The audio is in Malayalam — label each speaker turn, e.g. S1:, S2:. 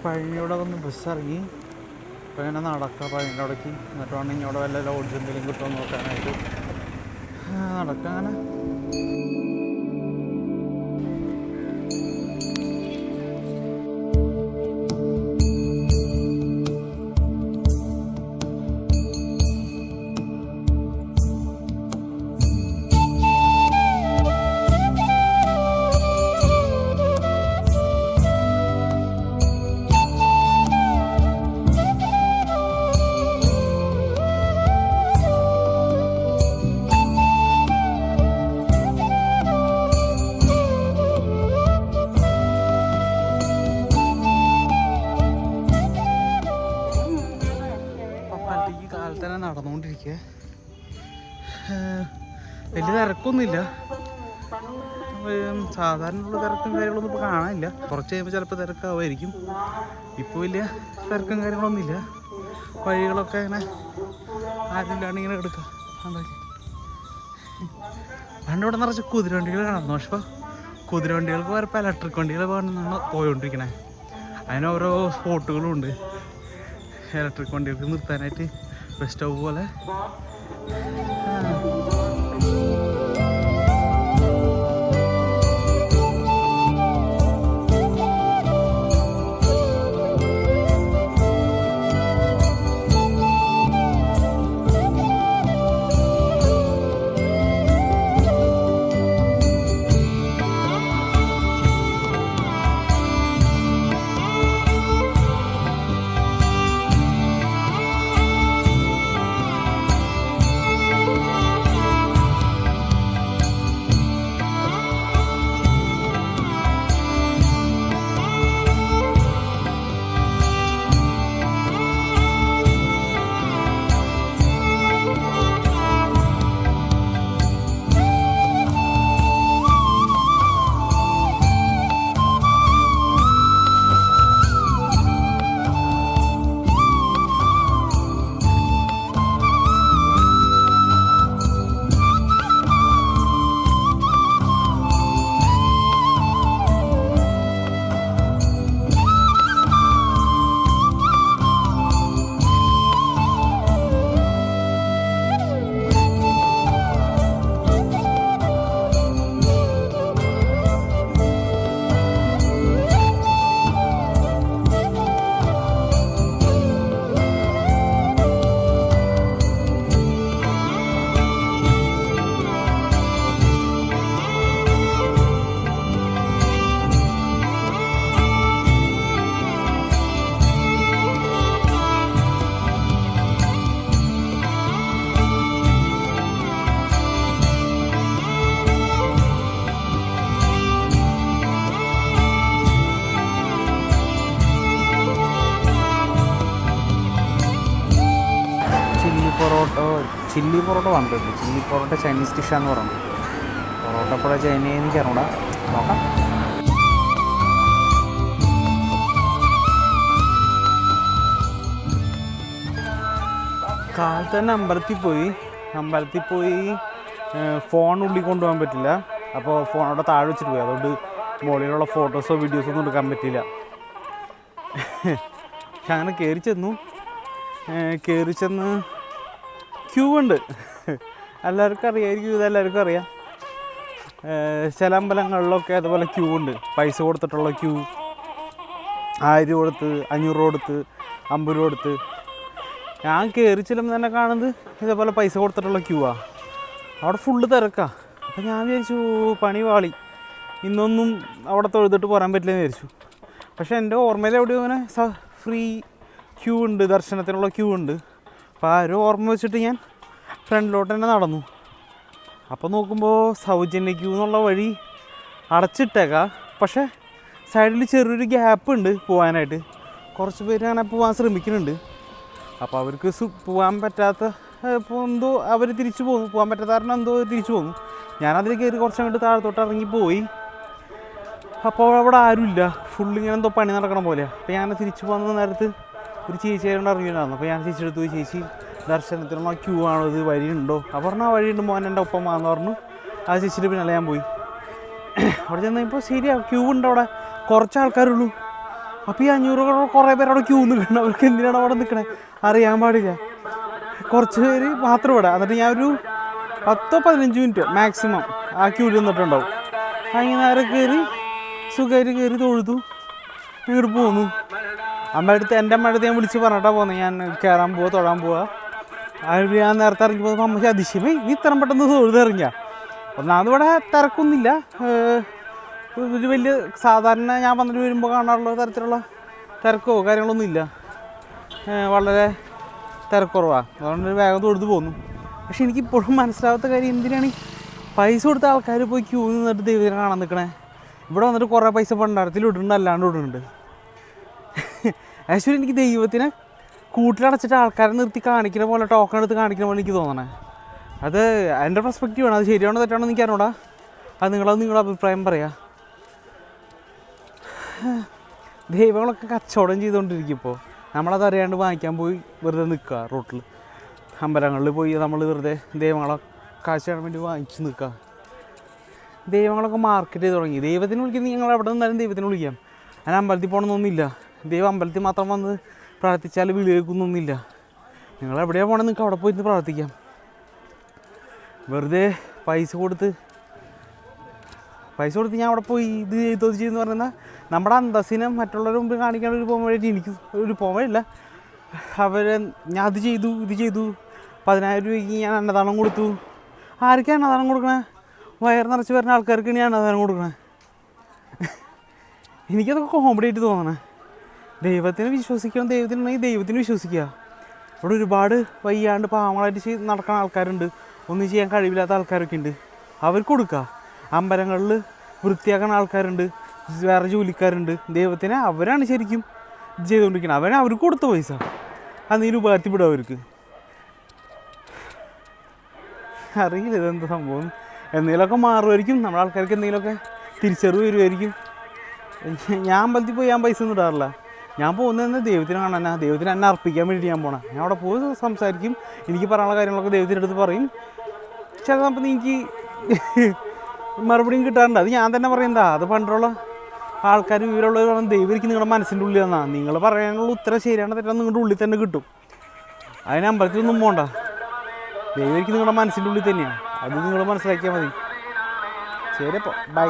S1: പഴനിയുടെ ഒന്ന് ബസ്സിറങ്ങി അപ്പോൾ ഇങ്ങനെ നടക്കുക പഴനിയുടെ അവിടേക്ക്. എന്നിട്ട് വേണം ഇങ്ങോട്ട് വല്ല ലോഡ്ജ് എന്തെങ്കിലും കിട്ടുമോ നോക്കാനായിട്ട് നടക്കുക. അങ്ങനെ നടന്നുകൊണ്ടിരിക്കുക. വലിയ തിരക്കൊന്നുമില്ല, സാധാരണയുള്ള തിരക്കും കാര്യങ്ങളൊന്നും ഇപ്പോൾ കാണാനില്ല. കുറച്ച് കഴിയുമ്പോൾ ചിലപ്പോൾ തിരക്കാവുമായിരിക്കും. ഇപ്പോൾ വലിയ തിരക്കും കാര്യങ്ങളൊന്നുമില്ല. വഴികളൊക്കെ ഇങ്ങനെ ആരില്ലാണ്ട് ഇങ്ങനെ എടുക്കുക. പണ്ട് ഇവിടെ നിറച്ച് കുതിരവണ്ടികൾ കാണുന്നു. പക്ഷെ ഇപ്പോൾ കുതിരവണ്ടികൾക്ക് വരപ്പോൾ ഇലക്ട്രിക് വണ്ടികൾ വേണമെന്നാണ് പോയിക്കൊണ്ടിരിക്കണേ. അതിന് ഓരോ സ്പോട്ടുകളും ഉണ്ട് ഇലക്ട്രിക് വണ്ടികൾക്ക് നിർത്താനായിട്ട്. ബസ് സ്റ്റോപ്പ് പോലെ. ചില്ലി പൊറോട്ട വന്നിട്ടുണ്ട്. ചില്ലി പൊറോട്ട ചൈനീസ് ഡിഷാന്ന് പറഞ്ഞു. പൊറോട്ട എപ്പോഴാ ചൈനയിൽ എനിക്ക് അറിഞ്ഞൂടാ, നോക്കാം. കാലത്ത് തന്നെ അമ്പലത്തിൽ പോയി ഫോൺ ഉള്ളിൽ കൊണ്ടുപോകാൻ പറ്റില്ല. അപ്പോൾ ഫോൺ അവിടെ താഴെ വെച്ചിട്ട് പോയി. അതുകൊണ്ട് മുകളിലുള്ള ഫോട്ടോസോ വീഡിയോസോ ഒന്നും എടുക്കാൻ പറ്റില്ല. പക്ഷെ അങ്ങനെ കയറി ചെന്ന് ക്യൂ ഉണ്ട്. എല്ലാവർക്കും അറിയാമായിരിക്കും, ഇതെല്ലാവർക്കും അറിയാം. ചില അമ്പലങ്ങളിലൊക്കെ അതുപോലെ ക്യൂ ഉണ്ട്. പൈസ കൊടുത്തിട്ടുള്ള ക്യൂ, 1000 കൊടുത്ത്, 500 കൊടുത്ത്, 50 കൊടുത്ത്. ഞാൻ കയറി ചെല്ലുമ്പോൾ തന്നെ കാണുന്നത് ഇതേപോലെ പൈസ കൊടുത്തിട്ടുള്ള ക്യൂവാണ്. അവിടെ ഫുള്ള് തിരക്കാണ്. അപ്പം ഞാൻ വിചാരിച്ചു പണി പാളി, ഇന്നൊന്നും അവിടെ തൊഴുതിട്ട് പോരാൻ പറ്റില്ലെന്ന് വിചാരിച്ചു. പക്ഷേ എൻ്റെ ഓർമ്മയിൽ എവിടെയോ ഇങ്ങനെ ഫ്രീ ക്യൂ ഉണ്ട്, ദർശനത്തിനുള്ള ക്യൂ ഉണ്ട്. അപ്പോൾ ആ ഒരു ഓർമ്മ വെച്ചിട്ട് ഞാൻ ഫ്രണ്ടിലോട്ട് തന്നെ നടന്നു. അപ്പോൾ നോക്കുമ്പോൾ സൗജന്യ ക്യൂ എന്നുള്ള വഴി അടച്ചിട്ടേക്കാം. പക്ഷേ സൈഡിൽ ചെറിയൊരു ഗ്യാപ്പ് ഉണ്ട് പോകാനായിട്ട്. കുറച്ച് പേര് അങ്ങനെ പോകാൻ ശ്രമിക്കുന്നുണ്ട്. അപ്പോൾ അവർക്ക് പോകാൻ പറ്റാത്ത എന്തോ അവർ തിരിച്ചു പോകുന്നു. പോകാൻ പറ്റാത്ത കാരണം എന്തോ തിരിച്ചു പോകുന്നു. ഞാനതിൽ കയറി കുറച്ചങ്ങോട്ട് താഴത്തോട്ട് ഇറങ്ങിപ്പോയി. അപ്പോൾ അവിടെ ആരുമില്ല, ഫുള്ളിങ്ങനെ എന്തോ പണി നടക്കണം പോലെയാണ്. അപ്പോൾ ഞാൻ തിരിച്ചു പോകുന്ന നേരത്ത് ഒരു ചേച്ചിയായതുകൊണ്ട് അറിയുന്നുണ്ടായിരുന്നു. അപ്പോൾ ഞാൻ ചേച്ചിയെടുത്ത് പോയി, ചേച്ചി ദർശനത്തിനുള്ള ക്യൂ ആണോ, ഇത് വഴിയുണ്ടോ? അപ്പോൾ പറഞ്ഞാൽ ആ വഴിയുണ്ട് മോൻ, എൻ്റെ ഒപ്പം വാന്ന് പറഞ്ഞു. ആ ചേച്ചിയുടെ പിന്നാലെ ഞാൻ പോയി. അവിടെ ചെന്നപ്പോൾ ശരിയാ, ക്യൂ ഉണ്ട്. അവിടെ കുറച്ച് ആൾക്കാരുള്ളൂ. അപ്പോൾ ഈ 500 കുറേ പേര് അവിടെ ക്യൂ നിൽക്കണം. അവർക്ക് എന്തിനാണ് അവിടെ നിൽക്കണേ അറിയാൻ പാടില്ല. കുറച്ച് പേര് മാത്രം ഇവിടെ. എന്നിട്ട് ഞാനൊരു 10-15 മിനിറ്റ് മാക്സിമം ആ ക്യൂവിൽ നിന്നിട്ടുണ്ടാവും. അങ്ങനെ നേരെ കയറി സുഖമായിട്ട് കയറി തൊഴുതു ഇങ്ങോട്ട് പോന്നു. എൻ്റെ അമ്മയുടെ അടുത്ത് ഞാൻ വിളിച്ച് പറഞ്ഞിട്ടാണ് പോകുന്നത്, ഞാൻ കയറാൻ പോവാ തൊഴാൻ പോവാ. അത് ഞാൻ നേരത്തെ ഇറങ്ങി പോകുമ്പോൾ അമ്മയ്ക്ക് അതിശയമേ നീ ഇത്ര പെട്ടെന്ന് തൊഴുതിറങ്ങിയ. ഒന്നാമത് ഇവിടെ തിരക്കൊന്നുമില്ല. ഒരു വലിയ സാധാരണ ഞാൻ വന്നിട്ട് വരുമ്പോൾ കാണാറുള്ള തരത്തിലുള്ള തിരക്കോ കാര്യങ്ങളൊന്നും ഇല്ല. വളരെ തിരക്കുറവാണ്. അതുകൊണ്ട് വേഗം തൊഴുത് പോന്നു. പക്ഷെ എനിക്കിപ്പോഴും മനസ്സിലാവാത്ത കാര്യം, എന്തിനാണ് പൈസ കൊടുത്ത ആൾക്കാർ പോയി ക്യൂ നിന്നിട്ട് ദൈവത്തിനെ കാണാൻ നിൽക്കണേ? ഇവിടെ വന്നിട്ട് കുറേ പൈസ ഭണ്ഡാരത്തിൽ ഇടുന്നുണ്ട്, അല്ലാണ്ട് ഇടുന്നുണ്ട്. ആക്ച്വലി എനിക്ക് ദൈവത്തിനെ കൂട്ടിലടച്ചിട്ട് ആൾക്കാരെ നിർത്തി കാണിക്കുന്ന പോലെ, ടോക്കൺ എടുത്ത് കാണിക്കുന്ന പോലെ എനിക്ക് തോന്നണേ. അത് എൻ്റെ പെർസ്പെക്റ്റീവാണ്. അത് ശരിയാണോ തെറ്റാണോ എനിക്ക് അറിഞ്ഞൂടാ. അത് നിങ്ങളുടെ അഭിപ്രായം പറയാം. ദൈവങ്ങളൊക്കെ കച്ചവടം ചെയ്തുകൊണ്ടിരിക്കും. ഇപ്പോൾ നമ്മളത് അറിയാണ്ട് വാങ്ങിക്കാൻ പോയി വെറുതെ നിൽക്കുക റോട്ടിൽ. അമ്പലങ്ങളിൽ പോയി നമ്മൾ വെറുതെ ദൈവങ്ങളെ കാശ് ചെയ്യാൻ വേണ്ടി വാങ്ങിച്ച് നിൽക്കുക. ദൈവങ്ങളൊക്കെ മാർക്കറ്റ് ചെയ്ത് തുടങ്ങി. ദൈവത്തിന് വിളിക്കുന്നത് ഞങ്ങൾ എവിടെ നിന്നാലും ദൈവത്തിന് വിളിക്കാം. അതിന് അമ്പലത്തിൽ പോകണമെന്നൊന്നുമില്ല. ദൈവം അമ്പലത്തിൽ മാത്രം വന്ന് പ്രാർത്ഥിച്ചാൽ വിളി കേൾക്കുന്നൊന്നുമില്ല. നിങ്ങൾ എവിടെയാണ് പോകണമെന്ന് നിങ്ങൾക്ക് അവിടെ പോയിട്ട് പ്രാർത്ഥിക്കാം. വെറുതെ പൈസ കൊടുത്ത് ഞാൻ അവിടെ പോയി ഇത് ചെയ്തെന്ന് പറയുന്നത് നമ്മുടെ അന്തസ്സിനെ മറ്റുള്ളവരുടെ മുമ്പ് കാണിക്കാൻ ഒരു പോകാൻ എനിക്ക് ഒരു പോകാനില്ല. അവരെ ഞാൻ അത് ചെയ്തു ഇത് ചെയ്തു 10,000 രൂപയ്ക്ക് ഞാൻ അന്നദാനം കൊടുത്തു. ആർക്കാണ് അന്നദാനം കൊടുക്കണേ? വയർ നിറച്ച് വരുന്ന ആൾക്കാർക്കാണ് ഞാൻ അന്നദാനം കൊടുക്കണേ. എനിക്കതൊക്കെ കോമഡി ആയിട്ട് തോന്നണേ. ദൈവത്തിനെ വിശ്വസിക്കണം, ദൈവത്തിനുണ്ടെങ്കിൽ ദൈവത്തിന് വിശ്വസിക്കുക. ഇവിടെ ഒരുപാട് വയ്യാണ്ട് പാവങ്ങളായിട്ട് നടക്കുന്ന ആൾക്കാരുണ്ട്, ഒന്നും ചെയ്യാൻ കഴിവില്ലാത്ത ആൾക്കാരൊക്കെ ഉണ്ട്. അവർക്ക് കൊടുക്കുക. അമ്പലങ്ങളിൽ വൃത്തിയാക്കുന്ന ആൾക്കാരുണ്ട്, വേറെ ജോലിക്കാരുണ്ട്. ദൈവത്തിനെ അവരാണ് ശരിക്കും ഇത് ചെയ്തുകൊണ്ടിരിക്കുന്നത്. അവർക്ക് കൊടുത്ത പൈസ അതിന് ഉപകാരത്തിൽപ്പെടും അവർക്ക്. അറിയില്ല ഇതെന്താ സംഭവം. എന്തെങ്കിലുമൊക്കെ മാറുമായിരിക്കും, നമ്മുടെ ആൾക്കാർക്ക് എന്തെങ്കിലുമൊക്കെ തിരിച്ചറിവ് വരുമായിരിക്കും. ഞാൻ അമ്പലത്തിൽ പോയി ഞാൻ പൈസ ഒന്നും ഇടാറില്ല. ഞാൻ പോകുന്നത് ദൈവത്തിന് കാണാനാ, ദൈവത്തിന് എന്നെ അർപ്പിക്കാൻ വേണ്ടിയിട്ട് ഞാൻ പോകണം. ഞാൻ അവിടെ പോയി സംസാരിക്കും, എനിക്ക് പറയാനുള്ള കാര്യങ്ങളൊക്കെ ദൈവത്തിൻ്റെ അടുത്ത് പറയും. ചില സമയത്ത് എനിക്ക് മറുപടിയും കിട്ടാറുണ്ട്. അത് ഞാൻ തന്നെ പറയുന്നതാ. അത് പണ്ടുള്ള ആൾക്കാർ വിവരമുള്ളവർ പറഞ്ഞാൽ ദൈവം എനിക്ക് നിങ്ങളുടെ മനസ്സിൻ്റെ ഉള്ളിൽ തന്നാ, നിങ്ങൾ പറയാനുള്ള ഉത്തരം ശരിയാണ് തെറ്റാന്ന് നിങ്ങളുടെ ഉള്ളിൽ തന്നെ കിട്ടും. അതിന് അമ്പലത്തിലൊന്നും പോകണ്ട. ദൈവം എനിക്ക് നിങ്ങളുടെ മനസ്സിൻ്റെ ഉള്ളിൽ തന്നെയാണ്. അത് നിങ്ങൾ മനസ്സിലാക്കിയാൽ മതി. ശരി അപ്പോൾ ബൈ.